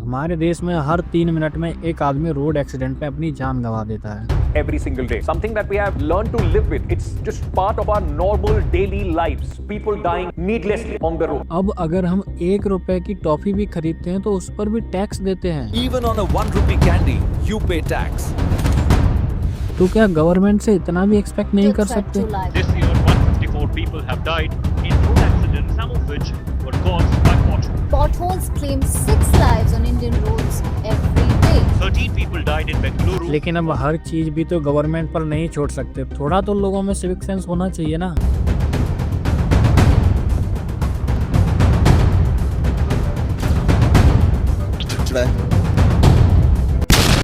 हमारे देश में हर 3 मिनट में एक आदमी रोड एक्सीडेंट में अपनी जान गंवा देता है। Every single day, something that we have learned to live with. It's just part of our normal daily lives. People dying needlessly on the road. अब अगर हम 1 रुपए की टॉफी भी खरीदते हैं तो उस पर भी टैक्स देते हैं। Even on a 1 rupee candy, you pay tax. तो क्या गवर्नमेंट से इतना भी एक्सपेक्ट नहीं कर सकते? This year, 154 people have died in road accidents, some of which were caused by potholes. Potholes claim 6 lives on Indian roads every day. 13 people died in Bengaluru. लेकिन अब हर चीज भी तो गवर्नमेंट पर नहीं छोड़ सकते, थोड़ा तो लोगों में सिविक सेंस होना चाहिए ना।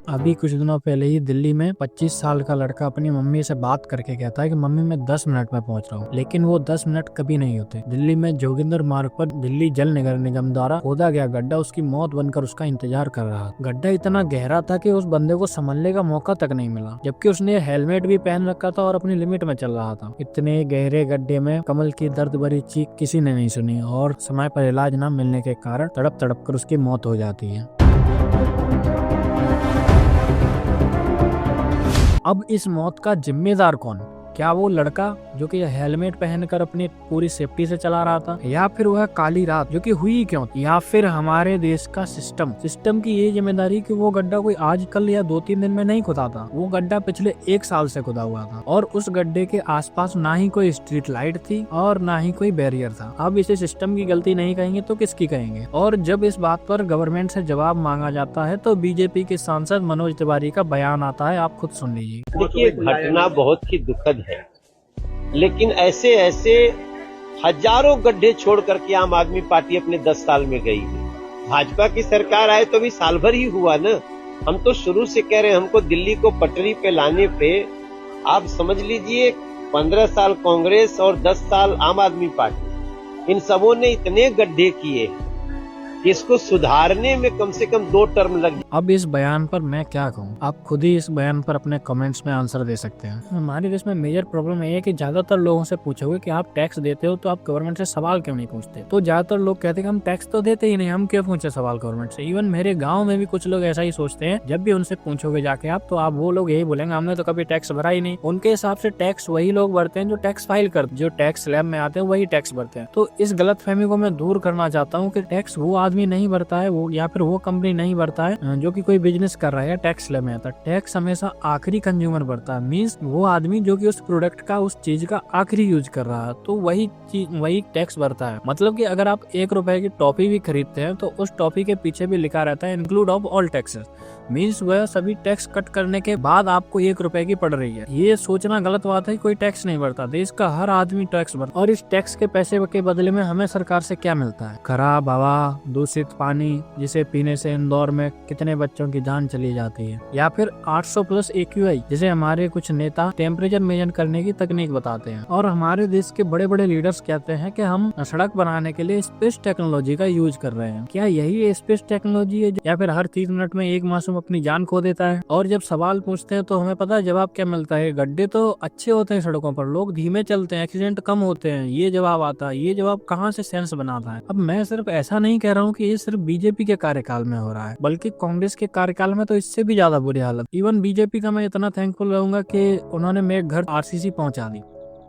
अभी कुछ दिनों पहले ही दिल्ली में 25 साल का लड़का अपनी मम्मी से बात करके कहता है कि मम्मी मैं 10 मिनट में पहुंच रहा हूँ, लेकिन वो 10 मिनट कभी नहीं होते। दिल्ली में जोगिंदर मार्ग पर दिल्ली जल निगम द्वारा खोदा गया गड्ढा उसकी मौत बनकर उसका इंतजार कर रहा। गड्ढा इतना गहरा था कि उस बंदे को संभलने का मौका तक नहीं मिला, जबकि उसने हेलमेट भी पहन रखा था और अपनी लिमिट में चल रहा था। इतने गहरे गड्ढे में कमल की दर्द भरी चीख किसी ने नहीं सुनी और समय पर इलाज न मिलने के कारण तड़प तड़प कर उसकी मौत हो जाती है। अब इस मौत का जिम्मेदार कौन? क्या वो लड़का जो कि हेलमेट पहनकर अपनी पूरी सेफ्टी से चला रहा था, या फिर वह काली रात जो कि हुई क्यों, या फिर हमारे देश का सिस्टम की ये जिम्मेदारी कि वो गड्ढा कोई आज कल या 2-3 दिन में नहीं खुदा था। वो गड्ढा पिछले 1 साल से खुदा हुआ था और उस गड्ढे के आसपास ना ही कोई स्ट्रीट लाइट थी और ना ही कोई बैरियर था। अब इसे सिस्टम की गलती नहीं कहेंगे तो किसकी कहेंगे? और जब इस बात पर गवर्नमेंट से जवाब मांगा जाता है तो बीजेपी के सांसद मनोज तिवारी का बयान आता है, आप खुद सुन लीजिए। देखिए, घटना बहुत ही दुखद है, लेकिन ऐसे हजारों गड्ढे छोड़ करके आम आदमी पार्टी अपने 10 साल में गई है। भाजपा की सरकार आए तो भी साल भर ही हुआ ना। हम तो शुरू से कह रहे हैं, हमको दिल्ली को पटरी पे लाने पे आप समझ लीजिए 15 साल कांग्रेस और 10 साल आम आदमी पार्टी, इन सबों ने इतने गड्ढे किए, इसको सुधारने में कम से कम 2 टर्म लग। अब इस बयान पर मैं क्या कहूँ, आप खुद ही इस बयान पर अपने कमेंट्स में आंसर दे सकते हैं। हमारे देश में मेजर प्रॉब्लम ये है कि ज्यादातर लोगों से पूछोगे कि आप टैक्स देते हो तो आप गवर्नमेंट से सवाल क्यों नहीं पूछते, तो ज्यादातर लोग कहते हैं कि हम टैक्स तो देते ही नहीं, हम क्यों पूछे सवाल गवर्नमेंट से। इवन मेरे गाँव में भी कुछ लोग ऐसा ही सोचते हैं। जब भी उनसे पूछोगे जाके आप, तो आप वो लोग यही बोलेंगे हमने तो कभी टैक्स भरा ही नहीं। उनके हिसाब से टैक्स वही लोग भरते हैं जो टैक्स फाइल करते, जो टैक्स स्लैब में आते हैं वही टैक्स भरते हैं। तो इस गलतफहमी को मैं दूर करना चाहता हूँ कि टैक्स वो आदमी नहीं भरता है, वो या फिर वो कंपनी नहीं भरता है जो कि कोई बिजनेस कर रहा है टैक्स स्लैब में आता है। टैक्स हमेशा आखिरी कंज्यूमर भरता है, मींस वो आदमी जो कि उस प्रोडक्ट का, उस चीज का आखिरी यूज कर रहा है, तो वही टैक्स भरता है। मतलब कि अगर आप 1 रुपए की टॉफी भी खरीदते हैं तो उस टॉफी के पीछे भी लिखा रहता है include of all taxes, means वह सभी टैक्स कट करने के बाद आपको 1 रुपए की पड़ रही है। ये सोचना गलत बात है कि कोई टैक्स नहीं भरता। देश का हर आदमी टैक्स भरता, और इस टैक्स के पैसे के बदले में हमें सरकार से क्या मिलता है? खराब हवा, दूषित पानी जिसे पीने से इंदौर में कितने बच्चों की जान चली जाती है, या फिर 800+ AQI जिसे हमारे कुछ नेता टेम्परेचर मेजर करने की तकनीक बताते हैं। और हमारे देश के बड़े बड़े लीडर्स कहते हैं कि हम सड़क बनाने के लिए स्पेस टेक्नोलॉजी का यूज कर रहे हैं। क्या यही स्पेस टेक्नोलॉजी है? या फिर हर 3 मिनट में एक मासूम अपनी जान खो देता है? और जब सवाल पूछते हैं तो हमें पता है जवाब क्या मिलता है, गड्ढे तो अच्छे होते हैं सड़कों पर, लोग धीमे चलते हैं, एक्सीडेंट कम होते हैं, ये जवाब आता है। ये जवाब कहाँ से सेंस बनाता है? अब मैं सिर्फ ऐसा नहीं कह रहा हूँ कि ये सिर्फ बीजेपी के कार्यकाल में हो रहा है, बल्कि कांग्रेस के कार्यकाल में तो इससे भी ज्यादा बुरी हालत। इवन बीजेपी का मैं इतना थैंकफुल रहूंगा कि उन्होंने मेरे घर RCC पहुंचा दी।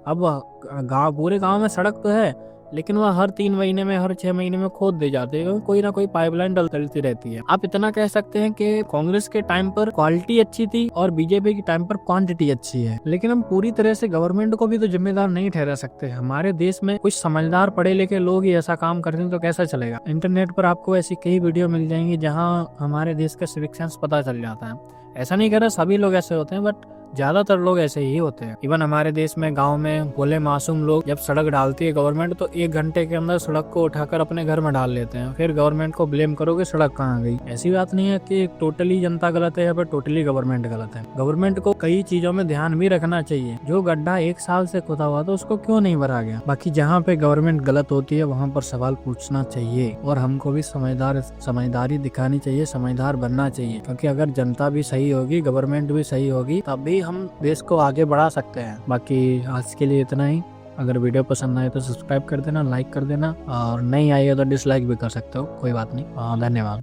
अब पूरे गांव में सड़क तो है, लेकिन वह हर 3 महीने में, हर 6 महीने में खोद दे जाते हैं, कोई ना कोई पाइपलाइन डलती रहती है। आप इतना कह सकते हैं कि कांग्रेस के टाइम पर क्वालिटी अच्छी थी और बीजेपी के टाइम पर क्वांटिटी अच्छी है। लेकिन हम पूरी तरह से गवर्नमेंट को भी तो जिम्मेदार नहीं ठहरा सकते। हमारे देश में कुछ समझदार पढ़े लिखे लोग ही ऐसा काम करते हैं तो कैसा चलेगा? इंटरनेट पर आपको ऐसी कई वीडियो मिल जाएंगी जहाँ हमारे देश का सिविक सेंस पता चल जाता है। ऐसा नहीं कह रहा सभी लोग ऐसे होते हैं, बट ज्यादातर लोग ऐसे ही होते हैं। इवन हमारे देश में गांव में भोले मासूम लोग जब सड़क डालती है गवर्नमेंट, तो 1 घंटे के अंदर सड़क को उठाकर अपने घर में डाल लेते हैं। फिर गवर्नमेंट को ब्लेम करो कि सड़क कहाँ गई। ऐसी बात नहीं है कि टोटली जनता गलत है या फिर टोटली गवर्नमेंट गलत है। गवर्नमेंट को कई चीजों में ध्यान भी रखना चाहिए। जो गड्ढा 1 साल से खुदा हुआ था उसको क्यों नहीं भरा गया? बाकी जहाँ पे गवर्नमेंट गलत होती है वहाँ पर सवाल पूछना चाहिए और हमको भी समझदारी दिखानी चाहिए, समझदार बनना चाहिए। क्योंकि अगर जनता भी सही होगी, गवर्नमेंट भी सही होगी, तभी हम देश को आगे बढ़ा सकते हैं। बाकी आज के लिए इतना ही। अगर वीडियो पसंद आए तो सब्सक्राइब कर देना, लाइक कर देना, और नहीं आई है तो डिसलाइक भी कर सकते हो, कोई बात नहीं। धन्यवाद।